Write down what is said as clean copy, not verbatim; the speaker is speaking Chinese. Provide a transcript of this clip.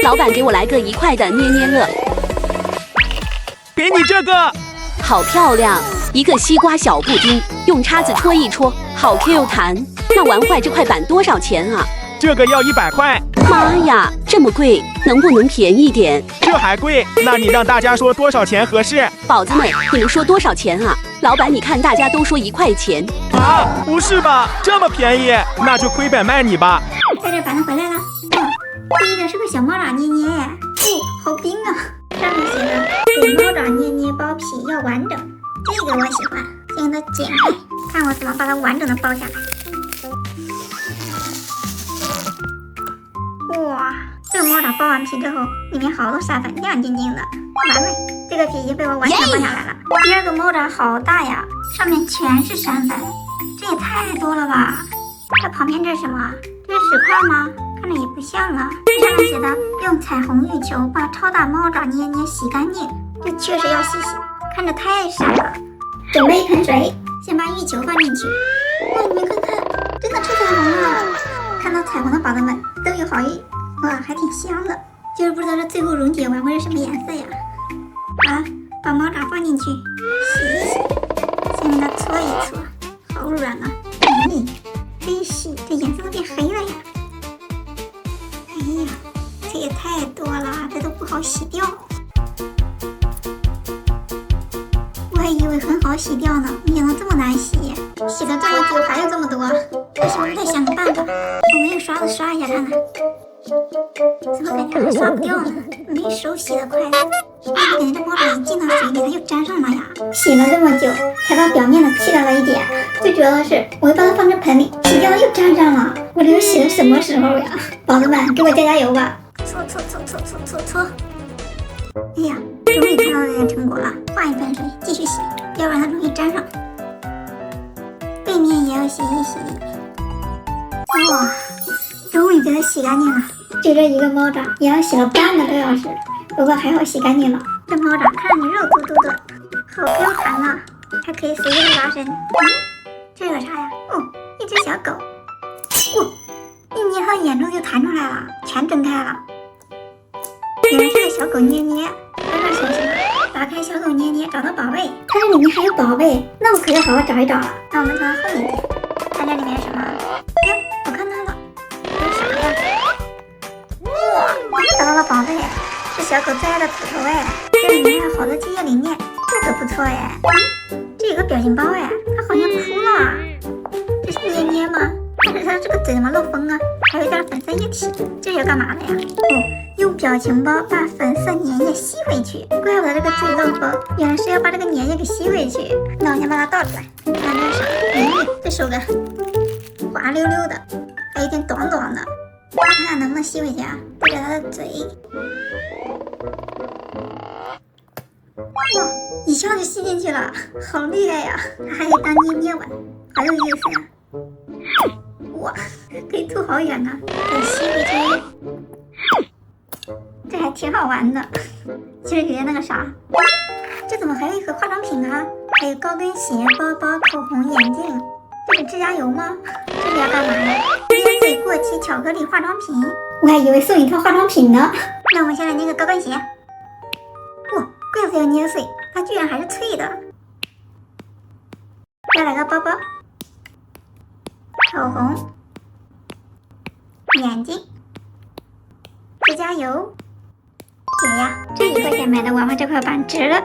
老板，給我來個1塊的捏捏樂。給你這個，好漂亮！一個西瓜小布丁，用叉子戳一戳，好 Q 彈。那玩壞這塊板多少錢啊？這個要100塊。媽呀，這麼貴，能不能便宜點？這還貴？那你讓大家說多少錢合適？寶子們，你們說多少錢啊？老板，你看大家都說1塊錢。啊，不是吧？這麼便宜？那就虧本賣你吧。在這板子回來了。第一個是個小貓爪捏捏，好冰啊！上面寫的给貓爪捏捏包皮要完整，這個我喜歡。先給它剪開，看我怎麼把它完整的包下來。哇，這個貓爪包完皮之後，裡面好多沙粉，亮晶晶的，完美！這個皮已經被我完全包下來了。第二個貓爪好大呀，上面全是山粉，這也太多了吧！它旁邊這是什麼？這是石塊嗎？看着也不像啊。上面寫的用彩虹浴球把超大貓爪捏捏洗乾淨，這確實要洗洗，看着太傻了。準備一盆水，先把浴球放進去。哇，你们看看，真的出彩虹了！看到彩虹的宝子们都有好运，哇，還挺香的。就是不知道這最後溶解完會是什麼顏色呀？啊，把貓爪放進去，洗一洗，先給它搓一搓，好軟啊！真是，這顏色都變黑了呀！哎呀，這也太多了，這都不好洗掉。我還以為很好洗掉呢，沒想到這麼難洗。洗了這麼久還有這麼多，這是不是得想個辦法？我沒有刷子刷一下看看。怎麼感覺還刷不掉呢？沒手洗的快。我感覺這貓爪一進到水裡，它又粘上了呀。洗了這麼久，才把表面的去掉了一點。最主要的是，我又把它放在盆裡，洗掉了又粘上了。我這個洗的什麼時候呀？寶子們，給我加油吧！搓搓搓搓搓搓搓。哎呀，終於看到這點成果了。換一盆水繼續洗，要不然它容易粘上。背面也要洗一洗。哇，終於給它洗乾淨了。就這一個貓爪，也要洗了半個多小時。不過還好洗乾淨了。這貓爪看着肉嘟嘟的，好 Q 彈啊，還可以隨意拉伸。這個啥呀？哦，一隻小狗。哇，一捏它的眼珠就彈出來了，全睜開了。原來是個小狗捏捏。在這學習了，打開小狗捏捏，找到寶貝。看這裡面還有寶貝，那我可要好好找一找了。那我們從後面點，看這裡面是什麼？喲，我看到了，這是啥呀？哇，我又找到了寶貝。是小狗最愛的骨頭哎，這裡面還有好多精液零件，這個不錯哎。這有個表情包哎，它好像哭了。這是捏捏嗎？但是它這個嘴怎麼漏風啊？還有一點粉色液體，這是幹嘛的呀？哦，用表情包把粉色粘液吸回去。怪不得這個嘴漏風，原來是要把這個粘液給吸回去。那我先把它倒出來，看這是啥？這手感滑溜溜的，還有點短短的。我看看能不能吸回去啊？对着它的嘴。哇，一下就吸進去了，好厲害呀！它還可以當捏捏玩，好有意思呀！哇，可以吐好遠呢，可以吸回去。這還挺好玩的。其實裡面那個啥，這怎麼還有一盒化妝品啊？還有高跟鞋、包包、口紅、眼鏡。這是指甲油嗎？這是要幹嘛呀？捏碎過期巧克力化妝品。我還以為送一套化妝品呢。那我们先來捏個高跟鞋。哇，怪不得要捏碎，它居然還是脆的。再來個包包、口紅、眼鏡、指甲油。姐呀，這1塊錢買的娃娃這塊板值了。